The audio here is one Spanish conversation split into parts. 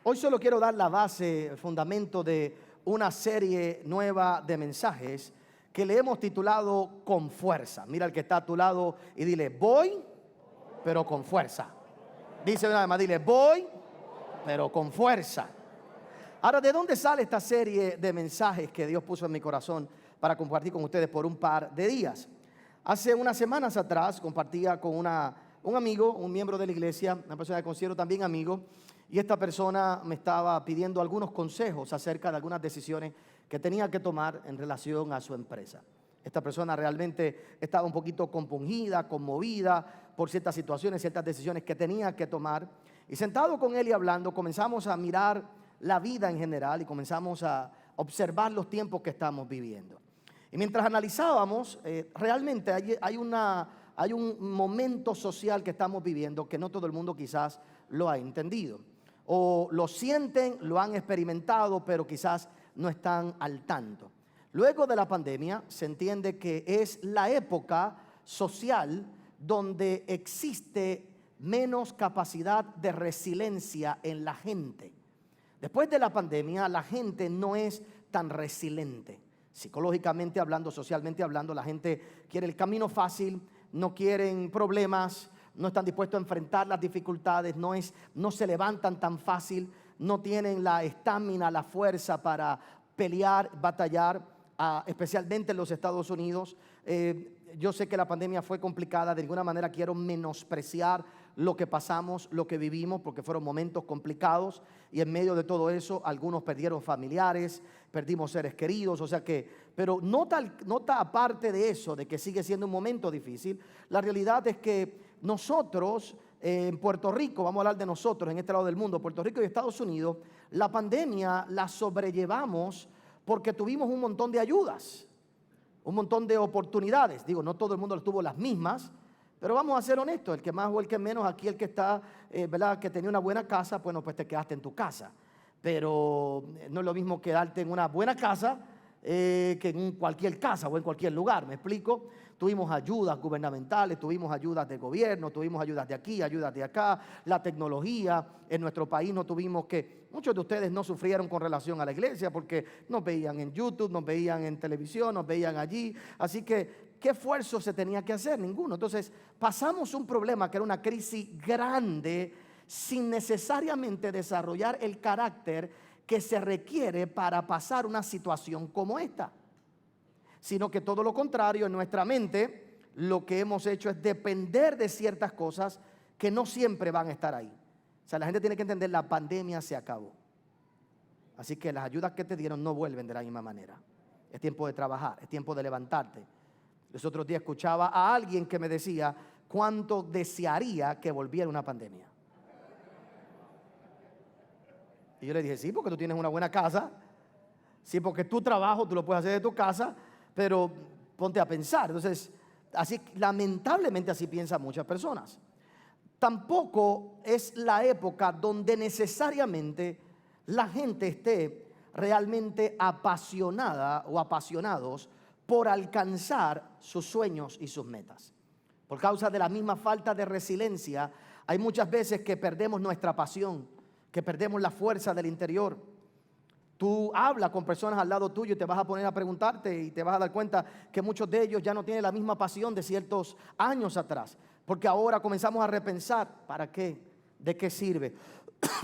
Hoy solo quiero dar la base, el fundamento de una serie nueva de mensajes que le hemos titulado Con Fuerza. Mira al que está a tu lado y dile, voy, pero con fuerza. Dice una vez más, dile, voy, pero con fuerza. Ahora, ¿de dónde sale esta serie de mensajes que Dios puso en mi corazón para compartir con ustedes por un par de días? Hace unas semanas atrás compartía con un amigo, un miembro de la iglesia, una persona que considero también amigo, y esta persona me estaba pidiendo algunos consejos acerca de algunas decisiones que tenía que tomar en relación a su empresa. Esta persona realmente estaba un poquito compungida, conmovida por ciertas situaciones, ciertas decisiones que tenía que tomar. Y sentado con él y hablando, comenzamos a mirar la vida en general y comenzamos a observar los tiempos que estamos viviendo. Y mientras analizábamos, realmente hay un momento social que estamos viviendo que no todo el mundo quizás lo ha entendido. O lo sienten, lo han experimentado, pero quizás no están al tanto. Luego de la pandemia se entiende que es la época social donde existe menos capacidad de resiliencia en la gente. Después de la pandemia, la gente no es tan resiliente. Psicológicamente hablando, socialmente hablando, la gente quiere el camino fácil, no quieren problemas, no están dispuestos a enfrentar las dificultades, no se levantan tan fácil, no tienen la estamina, la fuerza para pelear, batallar, especialmente en los Estados Unidos. Yo sé que la pandemia fue complicada, de ninguna manera quiero menospreciar lo que pasamos, lo que vivimos, porque fueron momentos complicados y en medio de todo eso algunos perdieron familiares, perdimos seres queridos, o sea que, pero nota aparte de eso, de que sigue siendo un momento difícil, la realidad es que nosotros en Puerto Rico, vamos a hablar de nosotros en este lado del mundo, Puerto Rico y Estados Unidos, la pandemia la sobrellevamos porque tuvimos un montón de ayudas, un montón de oportunidades. Digo, no todo el mundo tuvo las mismas, pero vamos a ser honestos, el que más o el que menos, aquí el que está, ¿verdad? Que tenía una buena casa, bueno, pues te quedaste en tu casa. Pero no es lo mismo quedarte en una buena casa que en cualquier casa o en cualquier lugar, ¿me explico? Tuvimos ayudas gubernamentales, tuvimos ayudas de gobierno, tuvimos ayudas de aquí, ayudas de acá, la tecnología. En nuestro país no tuvimos que, muchos de ustedes no sufrieron con relación a la iglesia porque nos veían en YouTube, nos veían en televisión, nos veían allí. Así que, ¿qué esfuerzo se tenía que hacer? Ninguno. Entonces, pasamos un problema que era una crisis grande sin necesariamente desarrollar el carácter que se requiere para pasar una situación como esta, sino que todo lo contrario, en nuestra mente lo que hemos hecho es depender de ciertas cosas que no siempre van a estar ahí. O sea, la gente tiene que entender, la pandemia se acabó, así que las ayudas que te dieron no vuelven de la misma manera. Es tiempo de trabajar, es tiempo de levantarte. Los otros días escuchaba a alguien que me decía cuánto desearía que volviera una pandemia. Y yo le dije, sí, porque tú tienes una buena casa, sí, porque tu trabajo tú lo puedes hacer de tu casa, pero ponte a pensar. Entonces, así, lamentablemente así piensan muchas personas. Tampoco es la época donde necesariamente la gente esté realmente apasionada o apasionados por alcanzar sus sueños y sus metas. Por causa de la misma falta de resiliencia, hay muchas veces que perdemos nuestra pasión, que perdemos la fuerza del interior. Tú hablas con personas al lado tuyo y te vas a poner a preguntarte y te vas a dar cuenta que muchos de ellos ya no tienen la misma pasión de ciertos años atrás, porque ahora comenzamos a repensar, ¿para qué? ¿De qué sirve?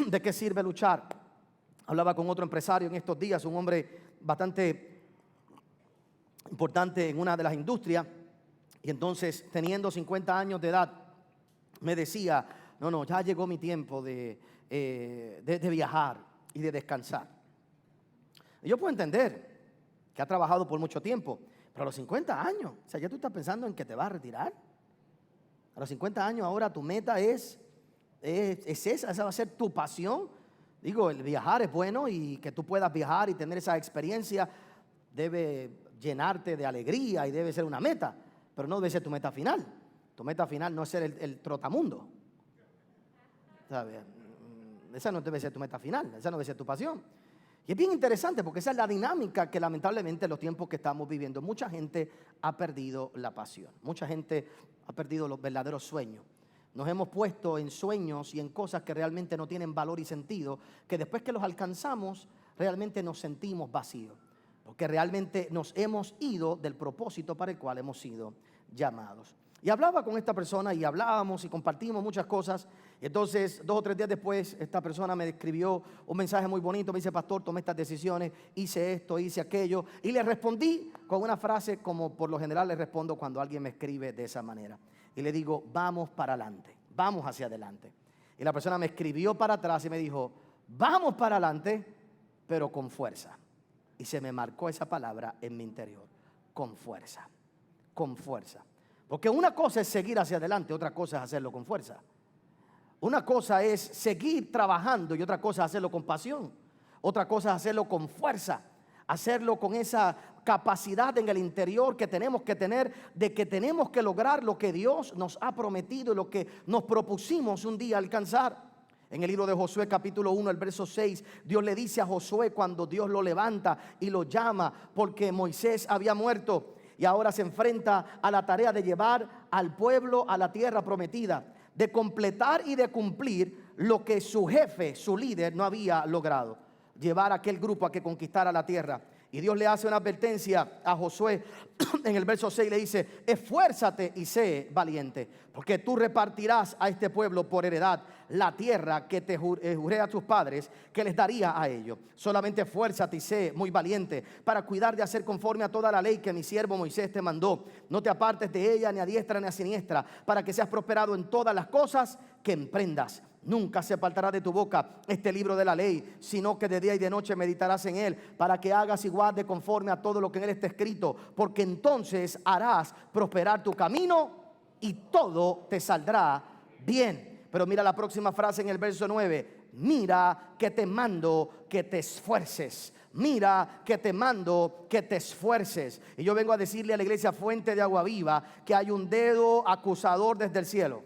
¿De qué sirve luchar? Hablaba con otro empresario en estos días, un hombre bastante importante en una de las industrias, y entonces teniendo 50 años de edad me decía, no, ya llegó mi tiempo de viajar y de descansar. Y yo puedo entender que ha trabajado por mucho tiempo, pero a los 50 años, o sea, ya tú estás pensando en que te vas a retirar. A los 50 años ahora tu meta es esa va a ser tu pasión. Digo, el viajar es bueno y que tú puedas viajar y tener esa experiencia debe llenarte de alegría y debe ser una meta, pero no debe ser tu meta final. Tu meta final no es ser el trotamundo. ¿Sabes? Esa no debe ser tu meta final, esa no debe ser tu pasión. Y es bien interesante porque esa es la dinámica que lamentablemente en los tiempos que estamos viviendo, mucha gente ha perdido la pasión, mucha gente ha perdido los verdaderos sueños. Nos hemos puesto en sueños y en cosas que realmente no tienen valor y sentido, que después que los alcanzamos, realmente nos sentimos vacíos, porque realmente nos hemos ido del propósito para el cual hemos sido llamados. Y hablaba con esta persona y hablábamos y compartimos muchas cosas. Y entonces 2 o 3 días después esta persona me escribió un mensaje muy bonito. Me dice: pastor, tomé estas decisiones, hice esto, hice aquello. Y le respondí con una frase como por lo general le respondo cuando alguien me escribe de esa manera. Y le digo: vamos para adelante, vamos hacia adelante. Y la persona me escribió para atrás y me dijo: vamos para adelante, pero con fuerza. Y se me marcó esa palabra en mi interior: con fuerza, con fuerza. Porque una cosa es seguir hacia adelante, otra cosa es hacerlo con fuerza. Una cosa es seguir trabajando y otra cosa es hacerlo con pasión. Otra cosa es hacerlo con fuerza, hacerlo con esa capacidad en el interior que tenemos que tener, de que tenemos que lograr lo que Dios nos ha prometido y lo que nos propusimos un día alcanzar. En el libro de Josué capítulo 1, el verso 6, Dios le dice a Josué cuando Dios lo levanta y lo llama, porque Moisés había muerto y ahora se enfrenta a la tarea de llevar al pueblo a la tierra prometida, de completar y de cumplir lo que su jefe, su líder, no había logrado: llevar a aquel grupo a que conquistara la tierra. Y Dios le hace una advertencia a Josué en el verso 6, le dice: esfuérzate y sé valiente, porque tú repartirás a este pueblo por heredad la tierra que te juré a tus padres que les daría a ellos. Solamente esfuérzate y sé muy valiente para cuidar de hacer conforme a toda la ley que mi siervo Moisés te mandó. No te apartes de ella ni a diestra ni a siniestra, para que seas prosperado en todas las cosas que emprendas. Nunca se apartará de tu boca este libro de la ley, sino que de día y de noche meditarás en él, para que hagas y guardes conforme a todo lo que en él está escrito, porque entonces harás prosperar tu camino y todo te saldrá bien. Pero mira la próxima frase en el verso 9: mira que te mando que te esfuerces. Mira que te mando que te esfuerces. Y yo vengo a decirle a la iglesia Fuente de Agua Viva que hay un dedo acusador desde el cielo,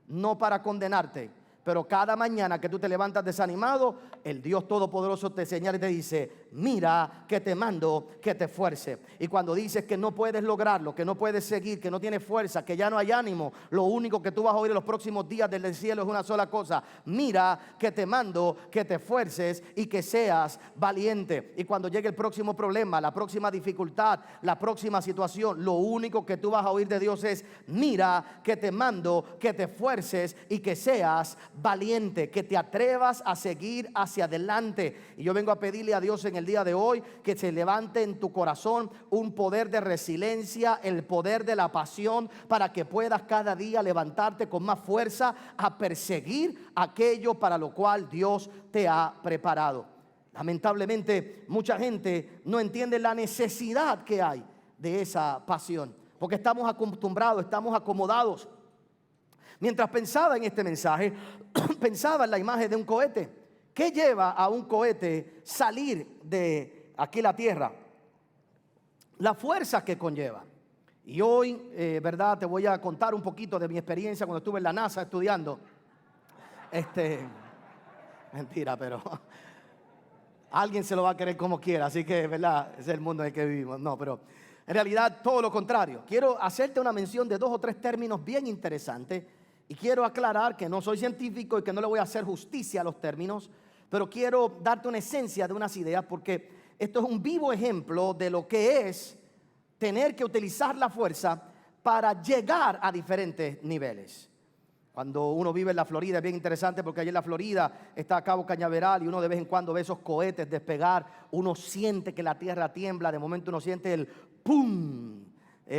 no para condenarte, pero cada mañana que tú te levantas desanimado, el Dios Todopoderoso te señala y te dice: mira que te mando que te esfuerces. Y cuando dices que no puedes lograrlo, que no puedes seguir, que no tienes fuerza, que ya no hay ánimo, lo único que tú vas a oír en los próximos días desde el cielo es una sola cosa: mira que te mando que te esfuerces y que seas valiente. Y cuando llegue el próximo problema, la próxima dificultad, la próxima situación, lo único que tú vas a oír de Dios es: mira que te mando que te esfuerces y que seas valiente, que te atrevas a seguir hacia adelante. Y yo vengo a pedirle a Dios en el día de hoy que se levante en tu corazón un poder de resiliencia, el poder de la pasión, para que puedas cada día levantarte con más fuerza a perseguir aquello para lo cual Dios te ha preparado. Lamentablemente mucha gente no entiende la necesidad que hay de esa pasión, porque estamos acostumbrados, estamos acomodados. Mientras pensaba en este mensaje, pensaba en la imagen de un cohete. ¿Qué lleva a un cohete salir de aquí la tierra? La fuerza que conlleva. Y hoy, verdad, te voy a contar un poquito de mi experiencia cuando estuve en la NASA estudiando. Mentira, pero alguien se lo va a querer como quiera, así que, verdad, ese es el mundo en el que vivimos. No, pero en realidad todo lo contrario. Quiero hacerte una mención de 2 o 3 términos bien interesantes. Y quiero aclarar que no soy científico y que no le voy a hacer justicia a los términos, pero quiero darte una esencia de unas ideas, porque esto es un vivo ejemplo de lo que es tener que utilizar la fuerza para llegar a diferentes niveles. Cuando uno vive en la Florida es bien interesante, porque allí en la Florida está Cabo Cañaveral y uno de vez en cuando ve esos cohetes despegar. Uno siente que la tierra tiembla, de momento uno siente el ¡pum!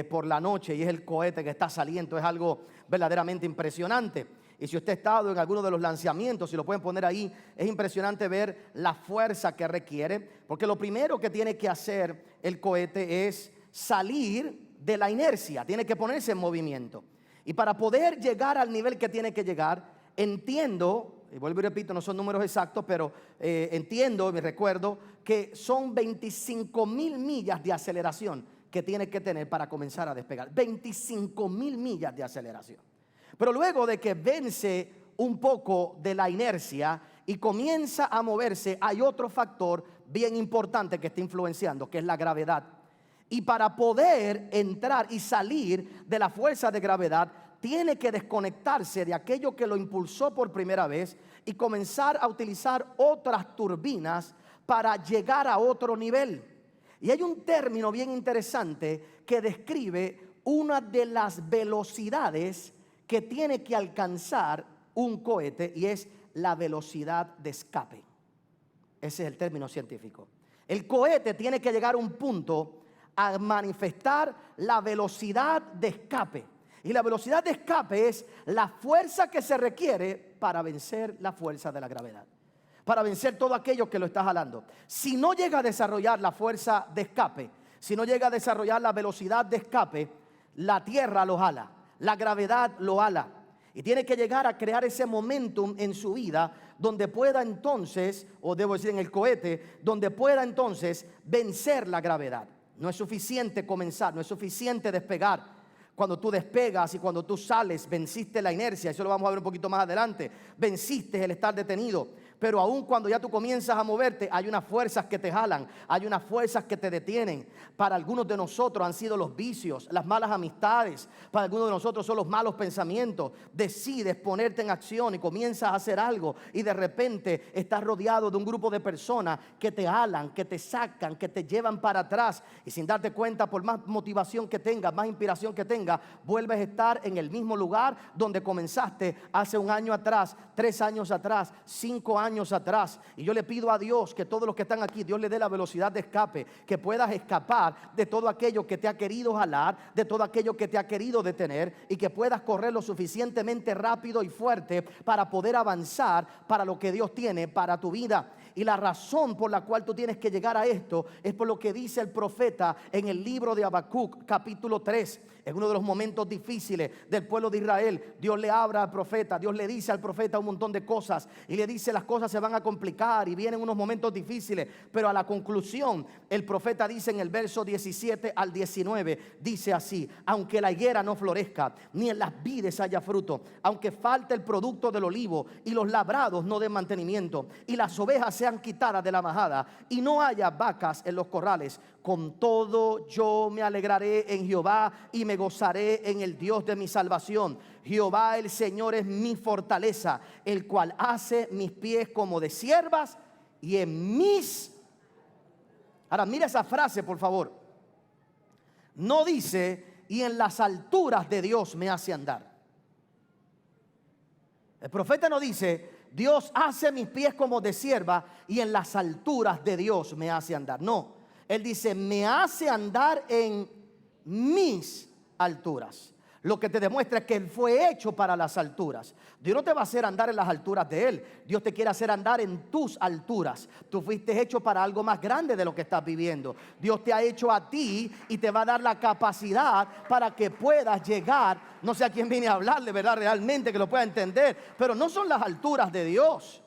Por la noche, y es el cohete que está saliendo. Es algo verdaderamente impresionante. Y si usted ha estado en alguno de los lanzamientos, si lo pueden poner ahí, es impresionante ver la fuerza que requiere, porque lo primero que tiene que hacer el cohete es salir de la inercia, tiene que ponerse en movimiento. Y para poder llegar al nivel que tiene que llegar, entiendo, y vuelvo y repito, no son números exactos, pero entiendo y me recuerdo que son 25,000 millas de aceleración que tiene que tener para comenzar a despegar. 25,000 millas de aceleración. Pero luego de que vence un poco de la inercia y comienza a moverse, hay otro factor bien importante que está influenciando, que es la gravedad. Y para poder entrar y salir de la fuerza de gravedad, tiene que desconectarse de aquello que lo impulsó por primera vez y comenzar a utilizar otras turbinas para llegar a otro nivel. Y hay un término bien interesante que describe una de las velocidades que tiene que alcanzar un cohete, y es la velocidad de escape. Ese es el término científico. El cohete tiene que llegar a un punto a manifestar la velocidad de escape. Y la velocidad de escape es la fuerza que se requiere para vencer la fuerza de la gravedad, para vencer todo aquello que lo está jalando. Si no llega a desarrollar la fuerza de escape, si no llega a desarrollar la velocidad de escape, la tierra lo jala, la gravedad lo jala. Y tiene que llegar a crear ese momentum en su vida donde pueda entonces, o debo decir en el cohete, donde pueda entonces vencer la gravedad. No es suficiente comenzar, no es suficiente despegar. Cuando tú despegas y cuando tú sales, venciste la inercia. Eso lo vamos a ver un poquito más adelante. Venciste el estar detenido. Pero aún cuando ya tú comienzas a moverte, hay unas fuerzas que te jalan, hay unas fuerzas que te detienen. Para algunos de nosotros han sido los vicios, las malas amistades. Para algunos de nosotros son los malos pensamientos. Decides ponerte en acción y comienzas a hacer algo, y de repente estás rodeado de un grupo de personas que te jalan, que te sacan, que te llevan para atrás. Y sin darte cuenta, por más motivación que tengas, más inspiración que tengas, vuelves a estar en el mismo lugar donde comenzaste hace un año atrás, 3 años atrás, 5 años atrás. Y yo le pido a Dios que todos los que están aquí, Dios le dé la velocidad de escape, que puedas escapar de todo aquello que te ha querido jalar, de todo aquello que te ha querido detener, y que puedas correr lo suficientemente rápido y fuerte para poder avanzar para lo que Dios tiene para tu vida. Y la razón por la cual tú tienes que llegar a esto es por lo que dice el profeta en el libro de Habacuc, capítulo 3. En uno de los momentos difíciles del pueblo de Israel, Dios le habla al profeta, Dios le dice al profeta un montón de cosas, y le dice: las cosas se van a complicar y vienen unos momentos difíciles. Pero a la conclusión, el profeta dice en el verso 17 al 19, dice así: aunque la higuera no florezca, ni en las vides haya fruto, aunque falte el producto del olivo, y los labrados no den mantenimiento, y las ovejas sean quitadas de la majada, y no haya vacas en los corrales, con todo yo me alegraré en Jehová, y me gozaré en el Dios de mi salvación. Jehová el Señor es mi fortaleza, el cual hace mis pies como de ciervas, y en mis... Ahora mira esa frase, por favor. No dice: y en las alturas de Dios me hace andar. El profeta no dice: Dios hace mis pies como de cierva y en las alturas de Dios me hace andar. No, él dice: me hace andar en mis alturas. Lo que te demuestra es que Él fue hecho para las alturas. Dios no te va a hacer andar en las alturas de Él. Dios te quiere hacer andar en tus alturas. Tú fuiste hecho para algo más grande de lo que estás viviendo. Dios te ha hecho a ti y te va a dar la capacidad para que puedas llegar. No sé a quién viene a hablarle, ¿verdad? Realmente que lo pueda entender. Pero no son las alturas de Dios.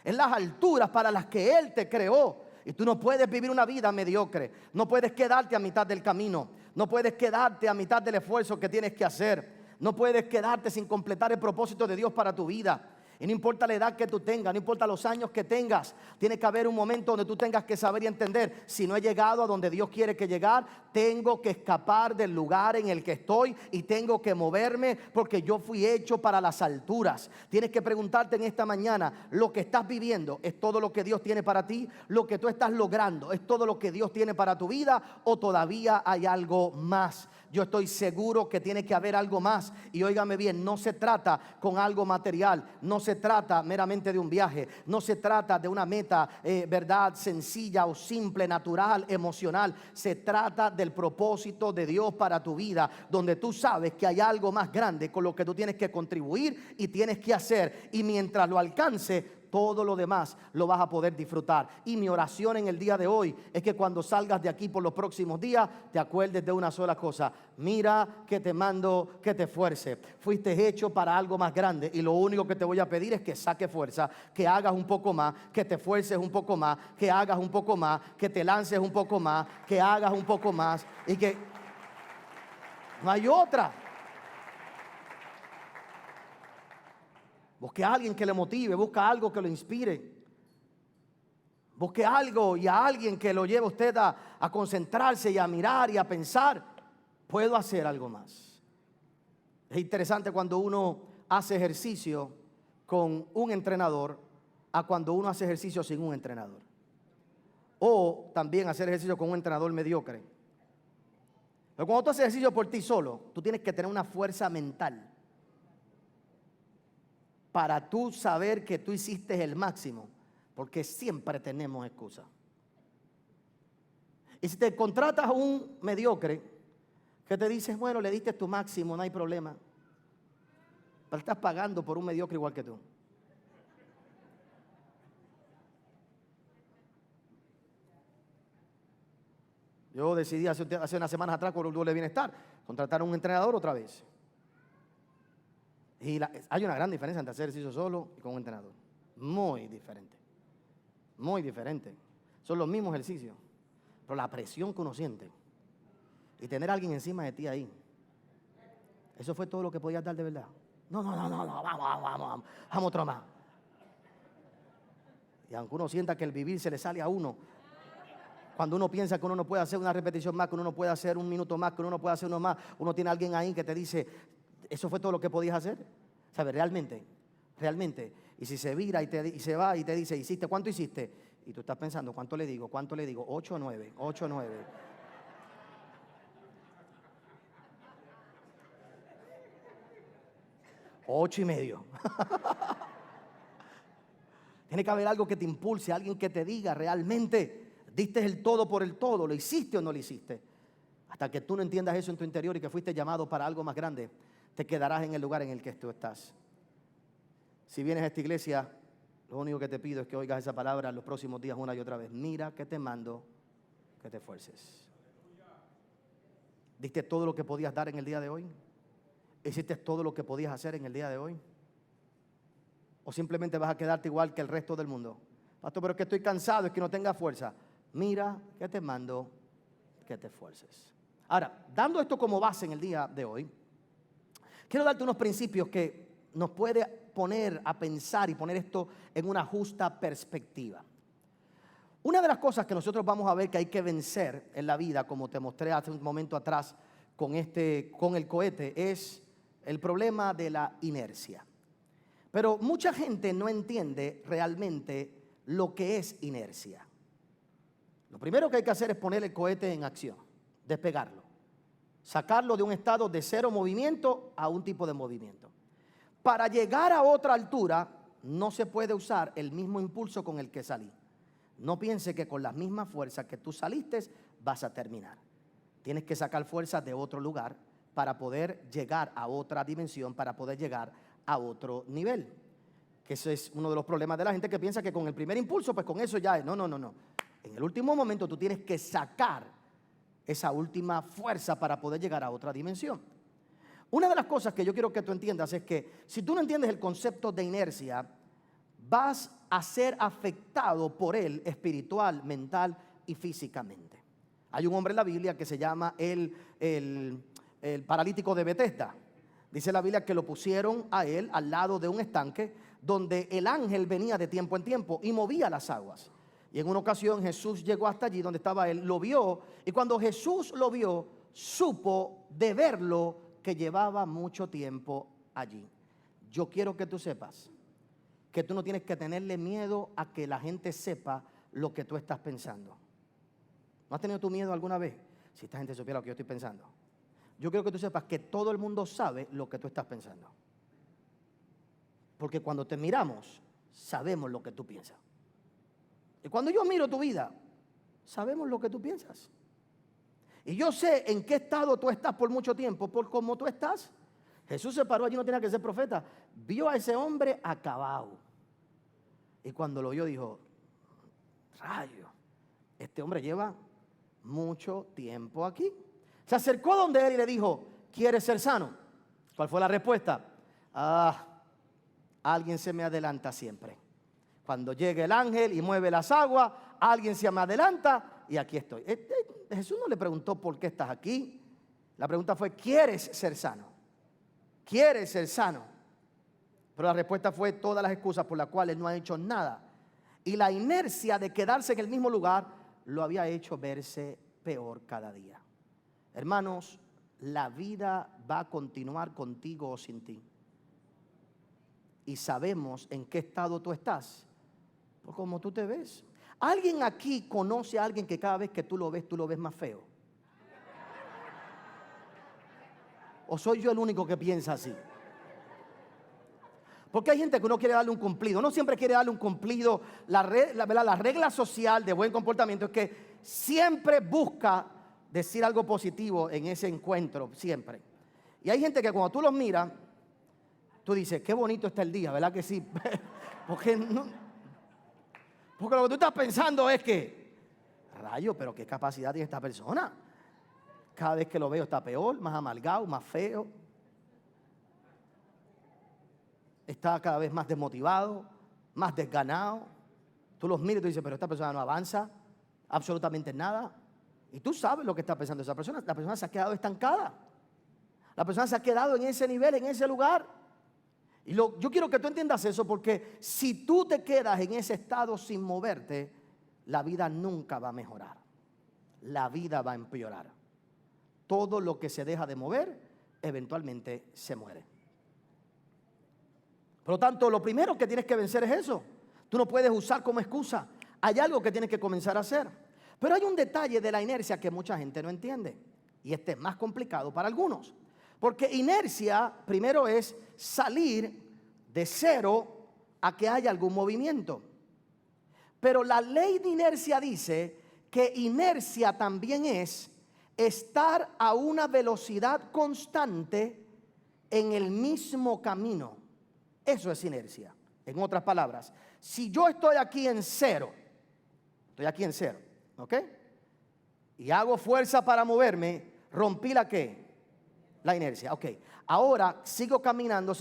Es las alturas para las que Él te creó. Y tú no puedes vivir una vida mediocre. No puedes quedarte a mitad del camino. No puedes quedarte a mitad del esfuerzo que tienes que hacer. No puedes quedarte sin completar el propósito de Dios para tu vida. Y no importa la edad que tú tengas, no importa los años que tengas, tiene que haber un momento donde tú tengas que saber y entender: si no he llegado a donde Dios quiere que llegar, tengo que escapar del lugar en el que estoy y tengo que moverme, porque yo fui hecho para las alturas. Tienes que preguntarte en esta mañana: ¿lo que estás viviendo es todo lo que Dios tiene para ti? ¿Lo que tú estás logrando es todo lo que Dios tiene para tu vida? ¿O todavía hay algo más? Yo estoy seguro que tiene que haber algo más. Y óigame bien, no se trata con algo material, no se trata meramente de un viaje, no se trata de una meta, verdad, sencilla o simple, natural, emocional. Se trata del propósito de Dios para tu vida, donde tú sabes que hay algo más grande con lo que tú tienes que contribuir y tienes que hacer. Y mientras lo alcance, todo lo demás lo vas a poder disfrutar. Y mi oración en el día de hoy es que cuando salgas de aquí por los próximos días, te acuerdes de una sola cosa: mira que te mando que te esfuerces. Fuiste hecho para algo más grande, y lo único que te voy a pedir es que saques fuerza, que hagas un poco más, que te esfuerces un poco más, que hagas un poco más, que te lances un poco más, que hagas un poco más, y que no hay otra. Busque a alguien que le motive, busca algo que lo inspire. Busque algo y a alguien que lo lleve a usted a concentrarse y a mirar y a pensar: puedo hacer algo más. Es interesante cuando uno hace ejercicio con un entrenador a cuando uno hace ejercicio sin un entrenador. O también hacer ejercicio con un entrenador mediocre. Pero cuando tú haces ejercicio por ti solo, tú tienes que tener una fuerza mental para tú saber que tú hiciste el máximo, porque siempre tenemos excusas. Y si te contratas a un mediocre que te dice, bueno, le diste tu máximo, no hay problema, pero estás pagando por un mediocre igual que tú. Yo decidí hace unas semanas atrás con el doble bienestar contratar a un entrenador otra vez. Y hay una gran diferencia entre hacer ejercicio solo y con un entrenador. Muy diferente. Muy diferente. Son los mismos ejercicios, pero la presión que uno siente y tener a alguien encima de ti ahí, eso fue todo lo que podías dar de verdad. No, vamos otro más. Y aunque uno sienta que el vivir se le sale a uno, cuando uno piensa que uno no puede hacer una repetición más, que uno no puede hacer un minuto más, que uno no puede hacer uno más, uno tiene a alguien ahí que te dice, ¿eso fue todo lo que podías hacer? ¿Sabes? Realmente. Y si se vira y se va y te dice, ¿hiciste? ¿Cuánto hiciste? Y tú estás pensando, ¿cuánto le digo? 8 o 9, 8 o 9. Ocho y medio. Tiene que haber algo que te impulse, alguien que te diga realmente, diste el todo por el todo, lo hiciste o no lo hiciste. Hasta que tú no entiendas eso en tu interior y que fuiste llamado para algo más grande, te quedarás en el lugar en el que tú estás. Si vienes a esta iglesia, lo único que te pido es que oigas esa palabra los próximos días una y otra vez. Mira que te mando que te esfuerces. ¿Diste todo lo que podías dar en el día de hoy? ¿Hiciste todo lo que podías hacer en el día de hoy? ¿O simplemente vas a quedarte igual que el resto del mundo? Pastor, pero es que estoy cansado, es que no tenga fuerza. Mira que te mando que te esfuerces. Ahora, dando esto como base en el día de hoy, quiero darte unos principios que nos puede poner a pensar y poner esto en una justa perspectiva. Una de las cosas que nosotros vamos a ver que hay que vencer en la vida, como te mostré hace un momento atrás con el cohete, es el problema de la inercia. Pero mucha gente no entiende realmente lo que es inercia. Lo primero que hay que hacer es poner el cohete en acción, despegarlo, sacarlo de un estado de cero movimiento a un tipo de movimiento. Para llegar a otra altura no se puede usar el mismo impulso con el que salí. No piense que con las mismas fuerzas que tú saliste vas a terminar. Tienes que sacar fuerzas de otro lugar para poder llegar a otra dimensión, para poder llegar a otro nivel. Que ese es uno de los problemas de la gente que piensa que con el primer impulso, pues con eso ya es. No. En el último momento tú tienes que sacar esa última fuerza para poder llegar a otra dimensión. Una de las cosas que yo quiero que tú entiendas es que si tú no entiendes el concepto de inercia, vas a ser afectado por él espiritual, mental y físicamente. Hay un hombre en la Biblia que se llama el paralítico de Betesda. Dice la Biblia que lo pusieron a él al lado de un estanque donde el ángel venía de tiempo en tiempo y movía las aguas. Y en una ocasión Jesús llegó hasta allí donde estaba él, lo vio, y cuando Jesús lo vio, supo de verlo que llevaba mucho tiempo allí. Yo quiero que tú sepas que tú no tienes que tenerle miedo a que la gente sepa lo que tú estás pensando. ¿No has tenido tu miedo alguna vez? Si esta gente supiera lo que yo estoy pensando. Yo quiero que tú sepas que todo el mundo sabe lo que tú estás pensando. Porque cuando te miramos, sabemos lo que tú piensas. Y cuando yo miro tu vida, sabemos lo que tú piensas. Y yo sé en qué estado tú estás por mucho tiempo, por cómo tú estás. Jesús se paró allí, no tenía que ser profeta. Vio a ese hombre acabado. Y cuando lo vio dijo, rayo, este hombre lleva mucho tiempo aquí. Se acercó donde él y le dijo, ¿quieres ser sano? ¿Cuál fue la respuesta? Alguien se me adelanta siempre. Cuando llegue el ángel y mueve las aguas, alguien se me adelanta y aquí estoy. Jesús no le preguntó por qué estás aquí. La pregunta fue, ¿quieres ser sano? ¿Quieres ser sano? Pero la respuesta fue todas las excusas por las cuales no ha hecho nada. Y la inercia de quedarse en el mismo lugar lo había hecho verse peor cada día. Hermanos, la vida va a continuar contigo o sin ti. Y sabemos en qué estado tú estás, pues como tú te ves. ¿Alguien aquí conoce a alguien que cada vez que tú lo ves más feo? ¿O soy yo el único que piensa así? Porque hay gente que uno quiere darle un cumplido. Uno siempre quiere darle un cumplido. La regla social de buen comportamiento es que siempre busca decir algo positivo en ese encuentro, siempre. Y hay gente que cuando tú los miras, tú dices, qué bonito está el día, ¿verdad que sí? Porque lo que tú estás pensando es que, rayo, pero qué capacidad tiene esta persona. Cada vez que lo veo está peor, más amargado, más feo. Está cada vez más desmotivado, más desganado. Tú los miras y tú dices, pero esta persona no avanza absolutamente nada. Y tú sabes lo que está pensando esa persona. La persona se ha quedado estancada. La persona se ha quedado en ese nivel, en ese lugar. Y yo quiero que tú entiendas eso, porque si tú te quedas en ese estado sin moverte, la vida nunca va a mejorar. La vida va a empeorar. Todo lo que se deja de mover, eventualmente se muere. Por lo tanto, lo primero que tienes que vencer es eso. Tú no puedes usar como excusa. Hay algo que tienes que comenzar a hacer. Pero hay un detalle de la inercia que mucha gente no entiende. Y este es más complicado para algunos. Porque inercia, primero, es salir de cero a que haya algún movimiento. Pero la ley de inercia dice que inercia también es estar a una velocidad constante en el mismo camino. Eso es inercia. En otras palabras, si yo estoy aquí en cero, ¿ok? Y hago fuerza para moverme, rompí la ¿qué? La inercia, ok. Ahora sigo caminando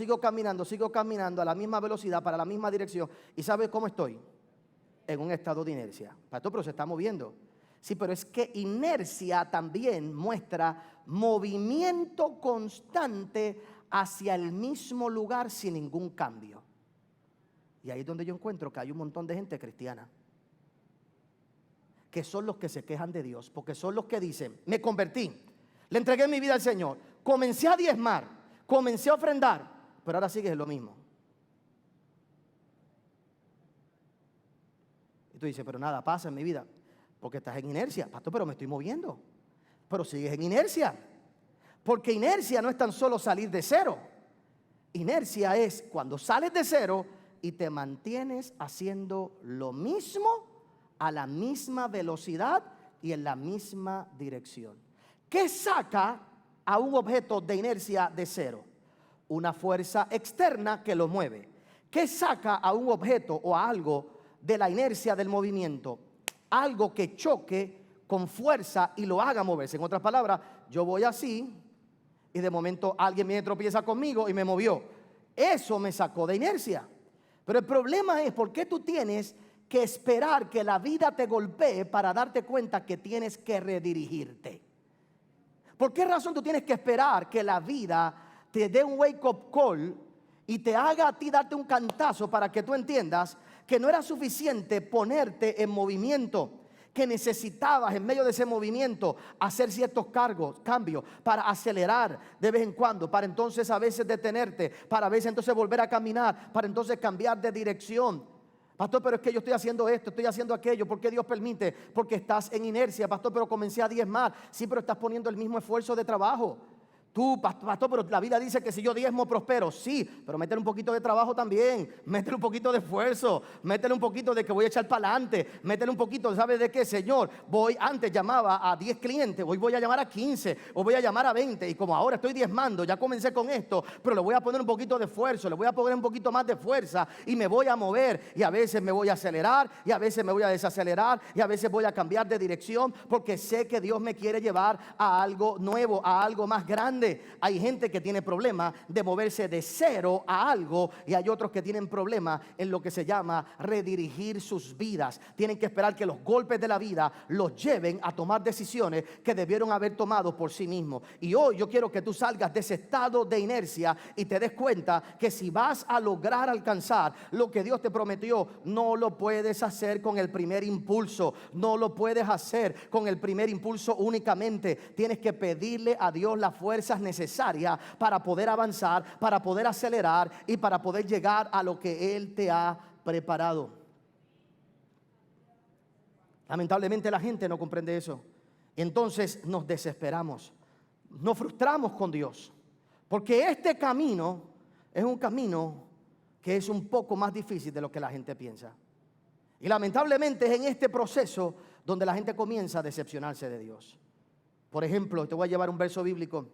a la misma velocidad, para la misma dirección. ¿Y sabes cómo estoy? En un estado de inercia. Pastor, pero se está moviendo. Sí, pero es que inercia también muestra movimiento constante hacia el mismo lugar sin ningún cambio. Y ahí es donde yo encuentro que hay un montón de gente cristiana que son los que se quejan de Dios, porque son los que dicen, me convertí, le entregué mi vida al Señor, comencé a diezmar, comencé a ofrendar, pero ahora sigues en lo mismo. Y tú dices, pero nada pasa en mi vida, porque estás en inercia. Pastor, pero me estoy moviendo, pero sigues en inercia. Porque inercia no es tan solo salir de cero. Inercia es cuando sales de cero y te mantienes haciendo lo mismo a la misma velocidad y en la misma dirección. ¿Qué saca a un objeto de inercia de cero? Una fuerza externa que lo mueve. ¿Qué saca a un objeto o a algo de la inercia del movimiento? Algo que choque con fuerza y lo haga moverse. En otras palabras, yo voy así y de momento alguien me tropieza conmigo y me movió. Eso me sacó de inercia. Pero el problema es, ¿por qué tú tienes que esperar que la vida te golpee para darte cuenta que tienes que redirigirte? ¿Por qué razón tú tienes que esperar que la vida te dé un wake up call y te haga a ti darte un cantazo para que tú entiendas que no era suficiente ponerte en movimiento, que necesitabas en medio de ese movimiento hacer ciertos cambios para acelerar de vez en cuando, para entonces a veces detenerte, para a veces entonces volver a caminar, para entonces cambiar de dirección? Pastor, pero es que yo estoy haciendo esto, estoy haciendo aquello. ¿Por qué Dios permite? Porque estás en inercia. Pastor, pero comencé a diezmar. Sí, pero estás poniendo el mismo esfuerzo de trabajo. Tú, pastor, pero la Biblia dice que si yo diezmo prospero. Sí, pero métele un poquito de trabajo también. Métele un poquito de esfuerzo. Métele un poquito de que voy a echar para adelante. Métele un poquito, ¿sabe de qué, Señor? Antes llamaba a 10 clientes, hoy voy a llamar a 15, o voy a llamar a 20. Y como ahora estoy diezmando, ya comencé con esto, pero le voy a poner un poquito de esfuerzo, le voy a poner un poquito más de fuerza y me voy a mover. Y a veces me voy a acelerar, y a veces me voy a desacelerar, y a veces voy a cambiar de dirección, porque sé que Dios me quiere llevar a algo nuevo, a algo más grande. Lamentablemente hay gente que tiene problemas de moverse de cero a algo, y hay otros que tienen problemas en lo que se llama redirigir sus vidas. Tienen que esperar que los golpes de la vida los lleven a tomar decisiones que debieron haber tomado por sí mismos. Y hoy yo quiero que tú salgas de ese estado de inercia y te des cuenta que si vas a lograr alcanzar lo que Dios te prometió, no lo puedes hacer con el primer impulso. No lo puedes hacer con el primer impulso únicamente. Tienes que pedirle a Dios las fuerzas necesarias para poder avanzar, para poder acelerar y para poder llegar a lo que Él te ha preparado. Lamentablemente la gente no comprende eso. Entonces nos desesperamos, nos frustramos con Dios, porque este camino es un camino que es un poco más difícil de lo que la gente piensa. Y lamentablemente es en este proceso donde la gente comienza a decepcionarse de Dios. Por ejemplo, te voy a llevar un verso bíblico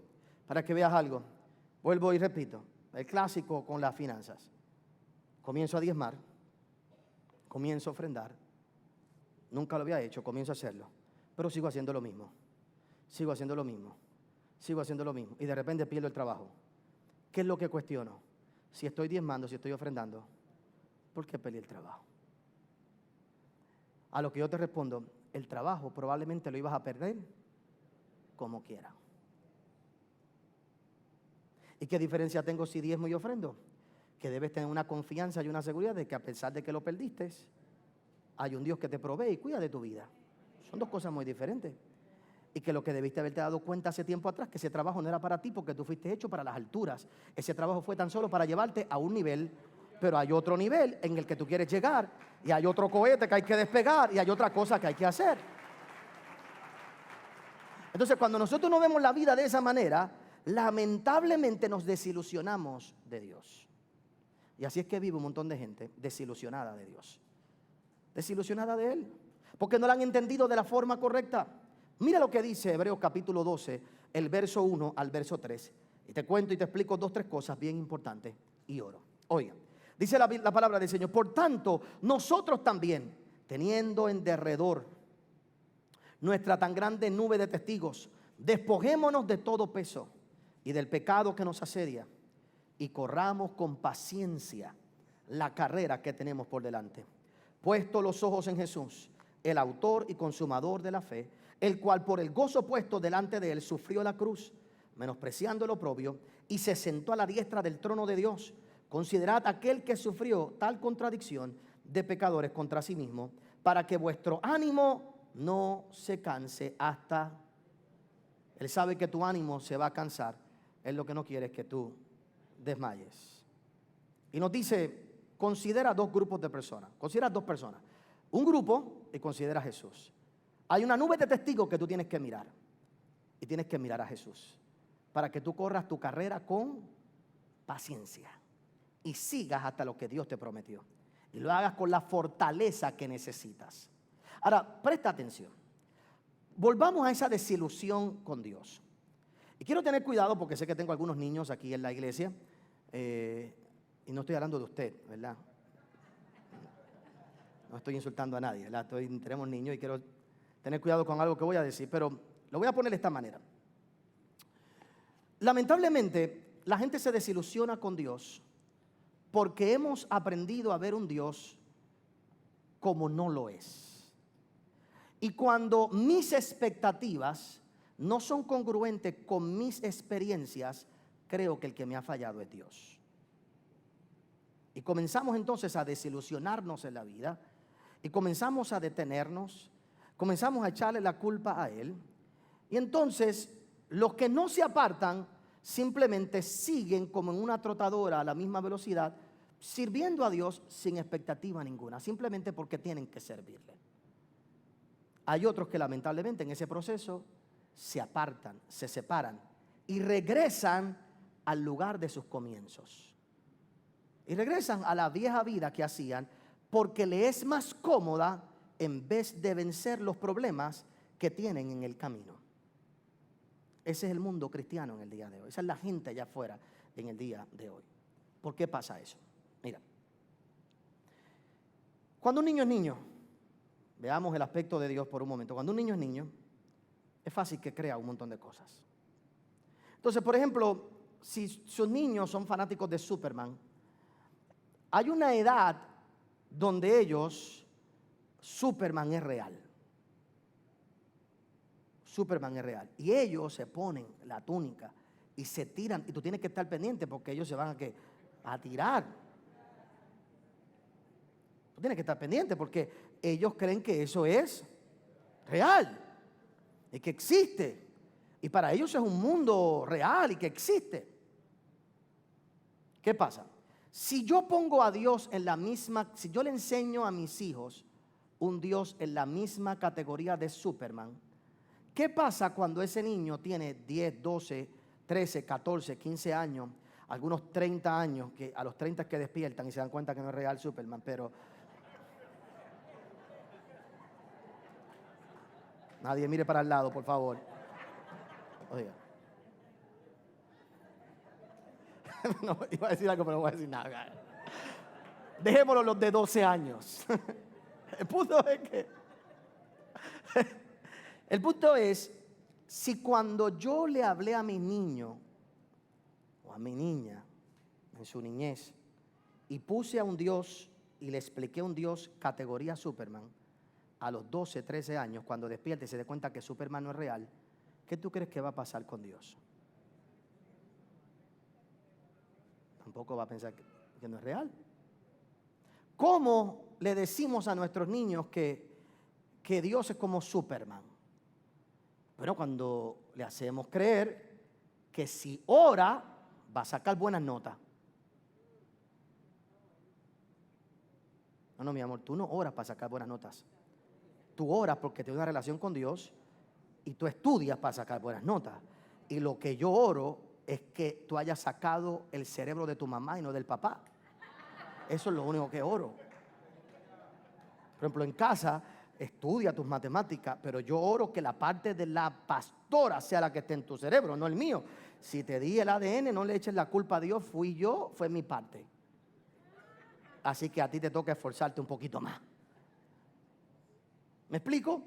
para que veas algo. Vuelvo y repito, el clásico con las finanzas. Comienzo a diezmar, comienzo a ofrendar. Nunca lo había hecho, comienzo a hacerlo, pero sigo haciendo lo mismo. Sigo haciendo lo mismo. Sigo haciendo lo mismo. Y de repente pierdo el trabajo. ¿Qué es lo que cuestiono? Si estoy diezmando, si estoy ofrendando, ¿por qué perdí el trabajo? A lo que yo te respondo, el trabajo probablemente lo ibas a perder como quiera. ¿Y qué diferencia tengo si diezmo y ofrendo? Que debes tener una confianza y una seguridad de que a pesar de que lo perdiste, hay un Dios que te provee y cuida de tu vida. Son dos cosas muy diferentes. Y que lo que debiste haberte dado cuenta hace tiempo atrás, que ese trabajo no era para ti porque tú fuiste hecho para las alturas. Ese trabajo fue tan solo para llevarte a un nivel, pero hay otro nivel en el que tú quieres llegar, y hay otro cohete que hay que despegar, y hay otra cosa que hay que hacer. Entonces, cuando nosotros no vemos la vida de esa manera, lamentablemente nos desilusionamos de Dios. Y así es que vive un montón de gente desilusionada de Dios, desilusionada de Él, porque no la han entendido de la forma correcta. Mira lo que dice Hebreos capítulo 12, el verso 1 al verso 3. Y te cuento y te explico 2 o 3 cosas bien importantes y oro. Oiga, dice la palabra del Señor: por tanto, nosotros también, teniendo en derredor nuestra tan grande nube de testigos, despojémonos de todo peso y del pecado que nos asedia, y corramos con paciencia la carrera que tenemos por delante, puesto los ojos en Jesús, el autor y consumador de la fe, el cual por el gozo puesto delante de él sufrió la cruz, menospreciando el oprobio, y se sentó a la diestra del trono de Dios. Considerad aquel que sufrió tal contradicción de pecadores contra sí mismo, para que vuestro ánimo no se canse hasta... Él sabe que tu ánimo se va a cansar. Él lo que no quiere es que tú desmayes. Y nos dice, considera 2 grupos de personas. Considera 2 personas. Un grupo, y considera a Jesús. Hay una nube de testigos que tú tienes que mirar. Y tienes que mirar a Jesús, para que tú corras tu carrera con paciencia y sigas hasta lo que Dios te prometió. Y lo hagas con la fortaleza que necesitas. Ahora, presta atención. Volvamos a esa desilusión con Dios. Y quiero tener cuidado porque sé que tengo algunos niños aquí en la iglesia. Y no estoy hablando de usted, ¿verdad? No estoy insultando a nadie, ¿verdad? Tenemos niños y quiero tener cuidado con algo que voy a decir, pero lo voy a poner de esta manera. Lamentablemente, la gente se desilusiona con Dios porque hemos aprendido a ver un Dios como no lo es. Y cuando mis expectativas no son congruentes con mis experiencias, creo que el que me ha fallado es Dios. Y comenzamos entonces a desilusionarnos en la vida, y comenzamos a detenernos, comenzamos a echarle la culpa a Él. Y entonces los que no se apartan simplemente siguen como en una trotadora a la misma velocidad, sirviendo a Dios sin expectativa ninguna, simplemente porque tienen que servirle. Hay otros que lamentablemente en ese proceso se apartan, se separan y regresan al lugar de sus comienzos. Y regresan a la vieja vida que hacían porque le es más cómoda en vez de vencer los problemas que tienen en el camino. Ese es el mundo cristiano en el día de hoy. Esa es la gente allá afuera en el día de hoy. ¿Por qué pasa eso? Mira, cuando un niño es niño, veamos el aspecto de Dios por un momento. Cuando un niño es niño, es fácil que crea un montón de cosas. Entonces, por ejemplo, si sus niños son fanáticos de Superman, hay una edad donde Superman es real. Superman es real. Y ellos se ponen la túnica y se tiran. Y tú tienes que estar pendiente porque ellos se van a tirar. Tú tienes que estar pendiente porque ellos creen que eso es real y que existe. Y para ellos es un mundo real y que existe. ¿Qué pasa? Si yo pongo a Dios en la misma, si yo le enseño a mis hijos un Dios en la misma categoría de Superman, ¿qué pasa cuando ese niño tiene 10, 12, 13, 14, 15 años, algunos 30 años, que a los 30 es que despiertan y se dan cuenta que no es real Superman, pero nadie mire para el lado, por favor. Oiga. No, iba a decir algo, pero no voy a decir nada. Dejémoslo los de 12 años. El punto es, si cuando yo le hablé a mi niño o a mi niña en su niñez y puse a un Dios y le expliqué a un Dios categoría Superman, a los 12, 13 años, cuando despierte y se dé cuenta que Superman no es real, ¿qué tú crees que va a pasar con Dios? Tampoco va a pensar que no es real. ¿Cómo le decimos a nuestros niños que Dios es como Superman? Bueno, cuando le hacemos creer que si ora va a sacar buenas notas. No, mi amor, tú no oras para sacar buenas notas. Tú oras porque tienes una relación con Dios y tú estudias para sacar buenas notas. Y lo que yo oro es que tú hayas sacado el cerebro de tu mamá y no del papá. Eso es lo único que oro. Por ejemplo, en casa estudia tus matemáticas, pero yo oro que la parte de la pastora sea la que esté en tu cerebro, no el mío. Si te di el ADN, no le eches la culpa a Dios, fui yo, fue mi parte. Así que a ti te toca esforzarte un poquito más. ¿Me explico?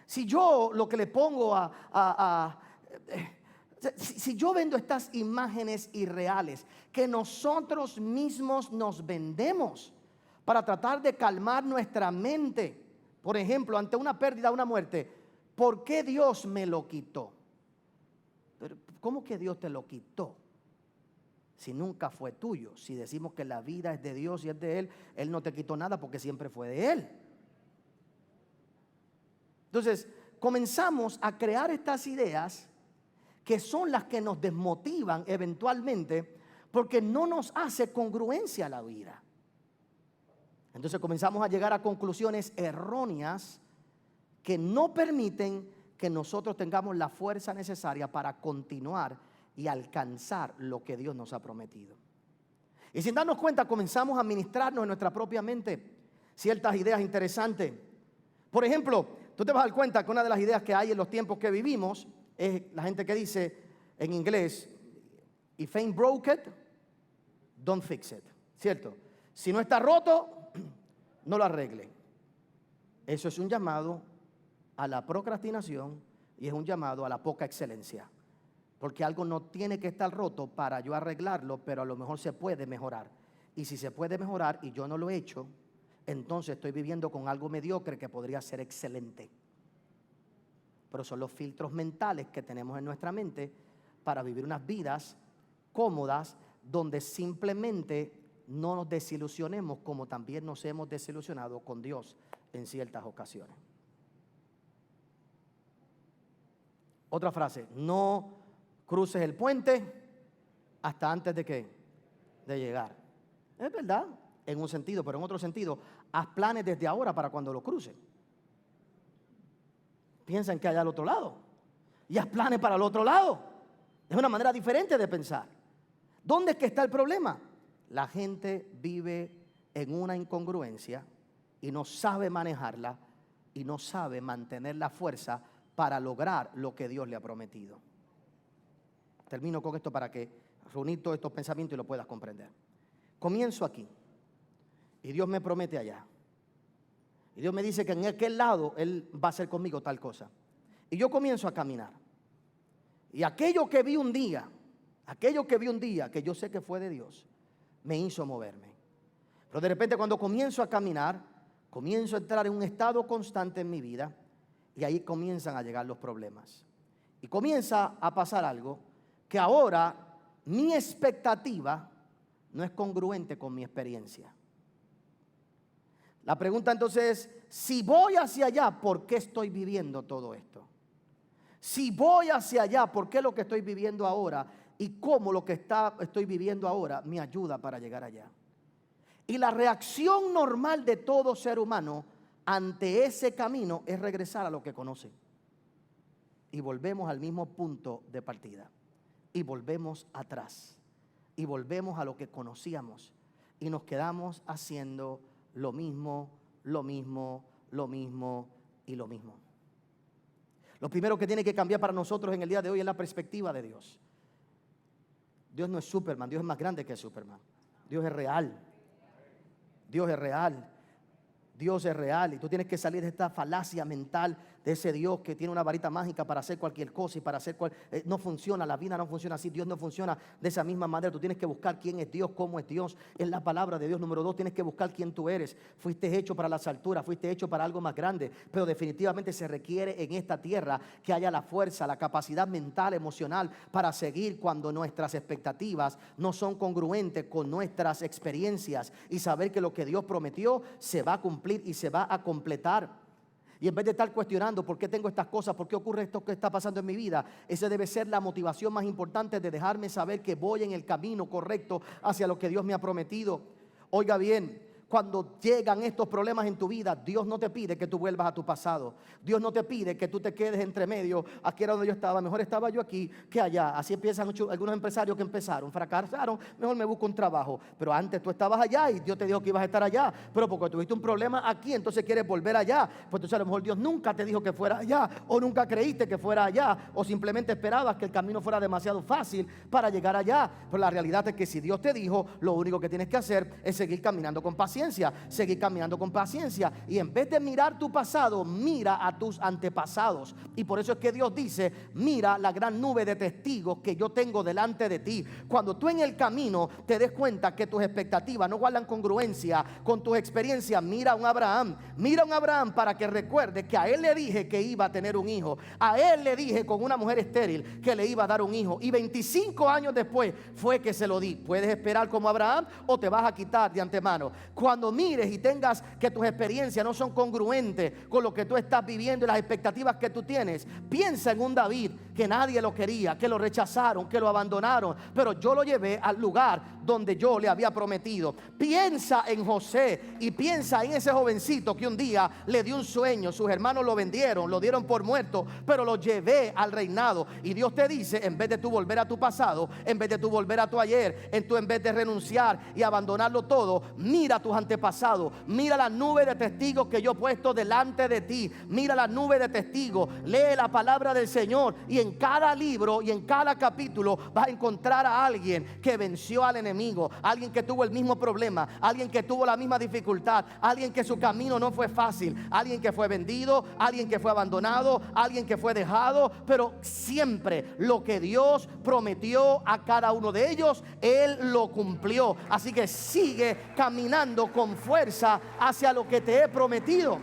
Si yo lo que le pongo si yo vendo estas imágenes irreales que nosotros mismos nos vendemos para tratar de calmar nuestra mente, por ejemplo, ante una pérdida, una muerte, ¿por qué Dios me lo quitó? Pero, ¿cómo que Dios te lo quitó? Si nunca fue tuyo. Si decimos que la vida es de Dios y es de Él, Él no te quitó nada porque siempre fue de Él. Entonces, comenzamos a crear estas ideas que son las que nos desmotivan eventualmente porque no nos hace congruencia a la vida. Entonces comenzamos a llegar a conclusiones erróneas que no permiten que nosotros tengamos la fuerza necesaria para continuar y alcanzar lo que Dios nos ha prometido. Y sin darnos cuenta comenzamos a ministrarnos en nuestra propia mente ciertas ideas interesantes. Por ejemplo, tú te vas a dar cuenta que una de las ideas que hay en los tiempos que vivimos es la gente que dice en inglés, if ain't broke it, don't fix it. ¿Cierto? Si no está roto, no lo arregle. Eso es un llamado a la procrastinación y es un llamado a la poca excelencia. Porque algo no tiene que estar roto para yo arreglarlo, pero a lo mejor se puede mejorar. Y si se puede mejorar y yo no lo he hecho, entonces estoy viviendo con algo mediocre que podría ser excelente. Pero son los filtros mentales que tenemos en nuestra mente para vivir unas vidas cómodas donde simplemente no nos desilusionemos como también nos hemos desilusionado con Dios en ciertas ocasiones. Otra frase, no cruces el puente hasta antes de ¿qué? De llegar. Es verdad, en un sentido, pero en otro sentido, haz planes desde ahora para cuando lo cruces. Piensa en que hay al otro lado y haz planes para el otro lado. Es una manera diferente de pensar. ¿Dónde es que está el problema? La gente vive en una incongruencia y no sabe manejarla y no sabe mantener la fuerza para lograr lo que Dios le ha prometido. Termino con esto para que reunir todos estos pensamientos y lo puedas comprender. Comienzo aquí y Dios me promete allá. Y Dios me dice que en aquel lado Él va a hacer conmigo tal cosa. Y yo comienzo a caminar. Y aquello que vi un día, Aquello que vi un día, que yo sé que fue de Dios, me hizo moverme. Pero de repente cuando comienzo a caminar, comienzo a entrar en un estado constante en mi vida y ahí comienzan a llegar los problemas. Y comienza a pasar algo que ahora mi expectativa no es congruente con mi experiencia. La pregunta entonces es, si voy hacia allá, ¿por qué estoy viviendo todo esto? Si voy hacia allá, ¿por qué lo que estoy viviendo ahora y cómo lo que estoy viviendo ahora me ayuda para llegar allá? Y la reacción normal de todo ser humano ante ese camino es regresar a lo que conoce. Y volvemos al mismo punto de partida. Y volvemos atrás. Y volvemos a lo que conocíamos. Y nos quedamos haciendo lo mismo, lo mismo, lo mismo y lo mismo. Lo primero que tiene que cambiar para nosotros en el día de hoy es la perspectiva de Dios. Dios no es Superman, Dios es más grande que Superman. Dios es real. Dios es real. Dios es real y tú tienes que salir de esta falacia mental de ese Dios que tiene una varita mágica para hacer cualquier cosa y para hacer no funciona, la vida no funciona así, Dios no funciona de esa misma manera. Tú tienes que buscar quién es Dios, cómo es Dios, en la palabra de Dios. Número 2, tienes que buscar quién tú eres. Fuiste hecho para las alturas, fuiste hecho para algo más grande, pero definitivamente se requiere en esta tierra que haya la fuerza, la capacidad mental, emocional para seguir cuando nuestras expectativas no son congruentes con nuestras experiencias y saber que lo que Dios prometió se va a cumplir y se va a completar. Y en vez de estar cuestionando por qué tengo estas cosas, por qué ocurre esto que está pasando en mi vida, esa debe ser la motivación más importante de dejarme saber que voy en el camino correcto hacia lo que Dios me ha prometido. Oiga bien, cuando llegan estos problemas en tu vida, Dios no te pide que tú vuelvas a tu pasado. Dios no te pide que tú te quedes entre medio. Aquí era donde yo estaba, mejor estaba yo aquí que allá. Así empiezan algunos empresarios que fracasaron, mejor me busco un trabajo. Pero antes tú estabas allá y Dios te dijo que ibas a estar allá. Pero porque tuviste un problema aquí, entonces quieres volver allá. Pues entonces a lo mejor Dios nunca te dijo que fuera allá, o nunca creíste que fuera allá, o simplemente esperabas que el camino fuera demasiado fácil para llegar allá. Pero la realidad es que si Dios te dijo, lo único que tienes que hacer es seguir caminando con paciencia. Seguir caminando con paciencia y en vez de mirar tu pasado, mira a tus antepasados. Y por eso es que Dios dice, mira la gran nube de testigos que yo tengo delante de ti. Cuando tú en el camino te des cuenta que tus expectativas no guardan congruencia con tus experiencias, mira a un Abraham para que recuerde que a él le dije que iba a tener un hijo, a él le dije con una mujer estéril que le iba a dar un hijo, y 25 años después fue que se lo di. Puedes esperar como Abraham o te vas a quitar de antemano. Cuando mires y tengas que tus experiencias no son congruentes con lo que tú estás viviendo y las expectativas que tú tienes, piensa en un David que nadie lo quería, que lo rechazaron, que lo abandonaron, pero yo lo llevé al lugar donde yo le había prometido. Piensa en José y piensa en ese jovencito que un día le dio un sueño, sus hermanos lo vendieron, lo dieron por muerto, pero lo llevé al reinado. Y Dios te dice, en vez de tú volver a tu pasado, en vez de tú volver a tu ayer, en vez de renunciar y abandonarlo todo, mira tus antepasados, mira la nube de testigos que yo he puesto delante de ti, mira la nube de testigos, lee la palabra del Señor y en cada libro y en cada capítulo vas a encontrar a alguien que venció al enemigo, alguien que tuvo el mismo problema, alguien que tuvo la misma dificultad, alguien que su camino no fue fácil, alguien que fue vendido, alguien que fue abandonado, alguien que fue dejado, pero siempre lo que Dios prometió a cada uno de ellos, Él lo cumplió. Así que sigue caminando con fuerza hacia lo que te he prometido.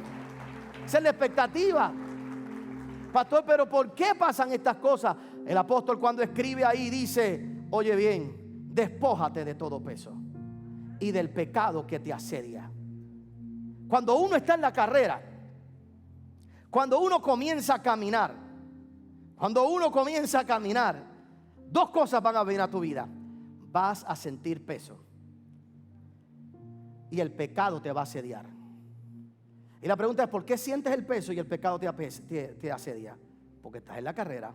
Esa es la expectativa. Pastor, pero ¿por qué pasan estas cosas? El apóstol cuando escribe ahí dice, oye bien, despójate de todo peso y del pecado que te asedia. Cuando uno está en la carrera, cuando uno comienza a caminar, dos cosas van a venir a tu vida. Vas a sentir peso y el pecado te va a asediar. Y la pregunta es, ¿por qué sientes el peso y el pecado te asedia? Porque estás en la carrera.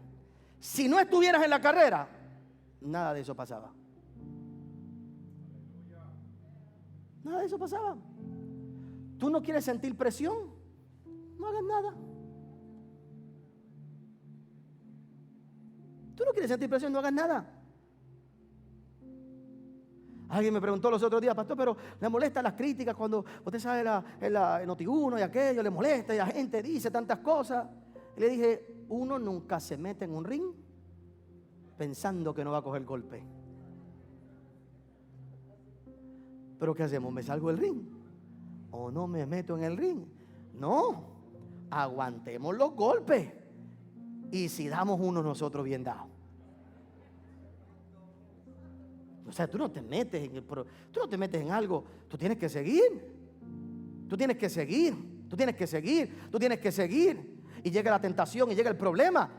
Si no estuvieras en la carrera, nada de eso pasaba. Nada de eso pasaba. ¿Tú no quieres sentir presión? No hagas nada. ¿Tú no quieres sentir presión? No hagas nada. Alguien me preguntó los otros días, pastor, pero le molestan las críticas cuando usted sabe en Noti1 y aquello, le molesta y la gente dice tantas cosas. Y le dije, uno nunca se mete en un ring pensando que no va a coger golpe. Pero ¿qué hacemos? ¿Me salgo del ring o no me meto en el ring? No, aguantemos los golpes. Y si damos uno nosotros bien dado. O sea, tú no te metes en algo. Tú tienes que seguir. Tú tienes que seguir. Tú tienes que seguir. Tú tienes que seguir. Y llega la tentación y llega el problema.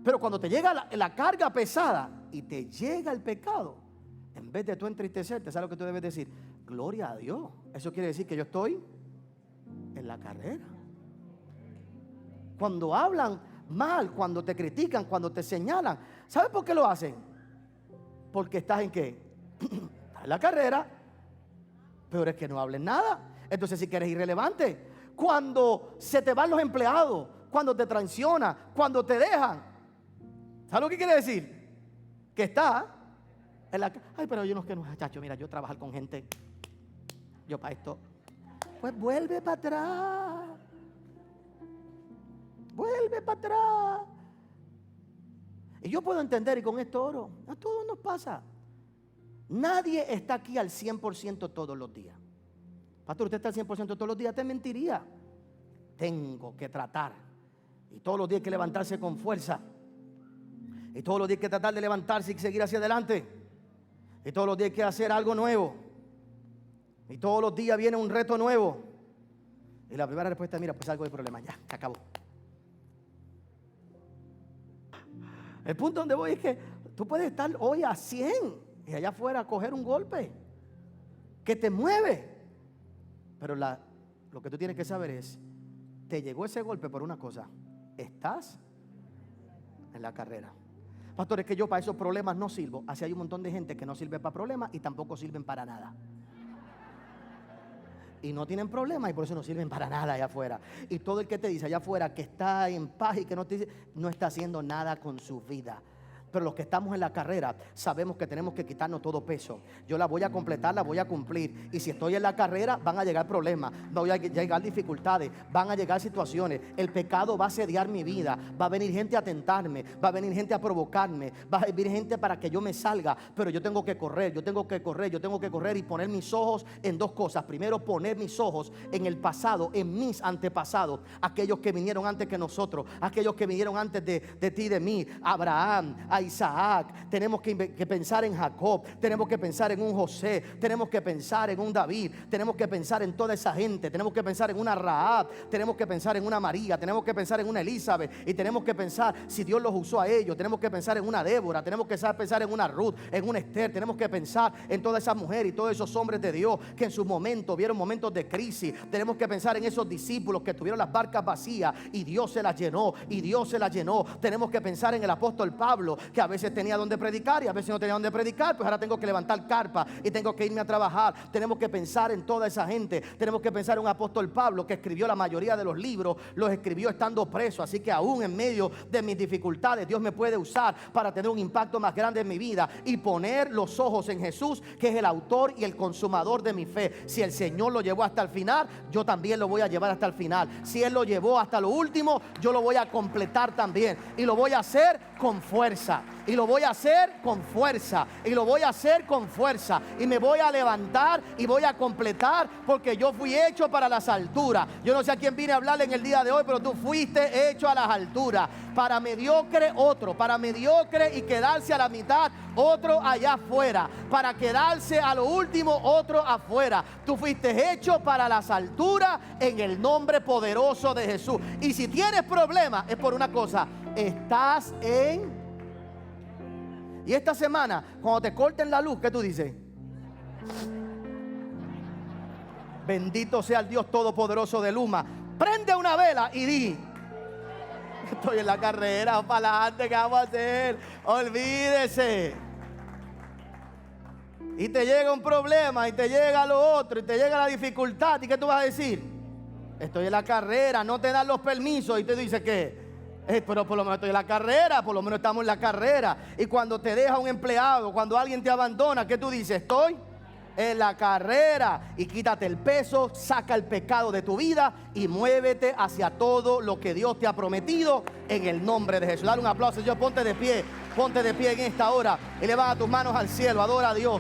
Pero cuando te llega la carga pesada y te llega el pecado, en vez de tú entristecerte, ¿sabes lo que tú debes decir? Gloria a Dios. Eso quiere decir que yo estoy en la carrera. Cuando hablan mal, cuando te critican, cuando te señalan, ¿sabes por qué lo hacen? Porque estás en qué? Estás en la carrera. Peor es que no hablen nada. Entonces si que eres irrelevante. Cuando se te van los empleados, cuando te traicionan, cuando te dejan, ¿sabes lo que quiere decir? Que está en la... Ay, pero yo no es que no, chacho, mira, yo trabajar con gente, yo para esto. Pues vuelve para atrás. Vuelve para atrás. Y yo puedo entender, y con esto oro, a todos nos pasa. Nadie está aquí al 100% todos los días. Pastor, usted está al 100% todos los días, te mentiría. Tengo que tratar. Y todos los días hay que levantarse con fuerza. Y todos los días hay que tratar de levantarse y seguir hacia adelante. Y todos los días hay que hacer algo nuevo. Y todos los días viene un reto nuevo. Y la primera respuesta es, mira, pues algo de problema, ya, se acabó. El punto donde voy es que tú puedes estar hoy a 100 y allá afuera coger un golpe que te mueve. Pero lo que tú tienes que saber es, te llegó ese golpe por una cosa: estás en la carrera. Pastor, es que yo para esos problemas no sirvo. Así hay un montón de gente que no sirve para problemas y tampoco sirven para nada. Y no tienen problemas y por eso no sirven para nada allá afuera. Y todo el que te dice allá afuera que está en paz y que no te dice, no está haciendo nada con su vida. Pero los que estamos en la carrera sabemos que tenemos que quitarnos todo peso. Yo la voy a completar, la voy a cumplir. Y si estoy en la carrera van a llegar problemas, van a llegar dificultades, van a llegar situaciones. El pecado va a asediar mi vida. Va a venir gente a tentarme, va a venir gente a provocarme, va a venir gente para que yo me salga. Pero yo tengo que correr, yo tengo que correr y poner mis ojos en dos cosas. Primero, poner mis ojos en el pasado, en mis antepasados, aquellos que vinieron antes que nosotros, aquellos que vinieron antes de ti y de mí. Abraham, a Isaac, tenemos que pensar en Jacob, tenemos que pensar en un José, tenemos que pensar en un David, tenemos que pensar en toda esa gente, tenemos que pensar en una Rahab, tenemos que pensar en una María, tenemos que pensar en una Elizabeth y tenemos que pensar si Dios los usó a ellos, tenemos que pensar en una Débora, tenemos que pensar en una Ruth, en una Esther, tenemos que pensar en todas esas mujeres y todos esos hombres de Dios que en su momento vieron momentos de crisis. Tenemos que pensar en esos discípulos que tuvieron las barcas vacías y Dios se las llenó, Tenemos que pensar en el apóstol Pablo, que a veces tenía donde predicar y a veces no tenía donde predicar, pues ahora tengo que levantar carpa y tengo que irme a trabajar. Tenemos que pensar en toda esa gente. Tenemos que pensar en un apóstol Pablo que escribió la mayoría de los libros, los escribió estando preso, así que aún en medio de mis dificultades Dios me puede usar para tener un impacto más grande en mi vida y poner los ojos en Jesús, que es el autor y el consumador de mi fe. Si el Señor lo llevó hasta el final, yo también lo voy a llevar hasta el final. Si Él lo llevó hasta lo último, yo lo voy a completar también y lo voy a hacer con fuerza. Y lo voy a hacer con fuerza. Y lo voy a hacer con fuerza. Y me voy a levantar y voy a completar, porque yo fui hecho para las alturas. Yo no sé a quién vine a hablarle en el día de hoy, pero tú fuiste hecho a las alturas. Para mediocre otro, para mediocre y quedarse a la mitad otro allá afuera, para quedarse a lo último otro afuera. Tú fuiste hecho para las alturas en el nombre poderoso de Jesús. Y si tienes problemas es por una cosa: estás en... Y esta semana, cuando te corten la luz, ¿qué tú dices? Bendito sea el Dios Todopoderoso de Luma. Prende una vela y di: estoy en la carrera, para adelante, ¿qué vamos a hacer? Olvídese. Y te llega un problema, y te llega lo otro, y te llega la dificultad, ¿y qué tú vas a decir? Estoy en la carrera, no te dan los permisos, y te dice que... pero por lo menos estoy en la carrera, por lo menos estamos en la carrera. Y cuando te deja un empleado, cuando alguien te abandona, ¿qué tú dices? Estoy en la carrera. Y quítate el peso, saca el pecado de tu vida y muévete hacia todo lo que Dios te ha prometido en el nombre de Jesús. Dale un aplauso, Dios, ponte de pie. Ponte de pie en esta hora. Eleva tus manos al cielo. Adora a Dios.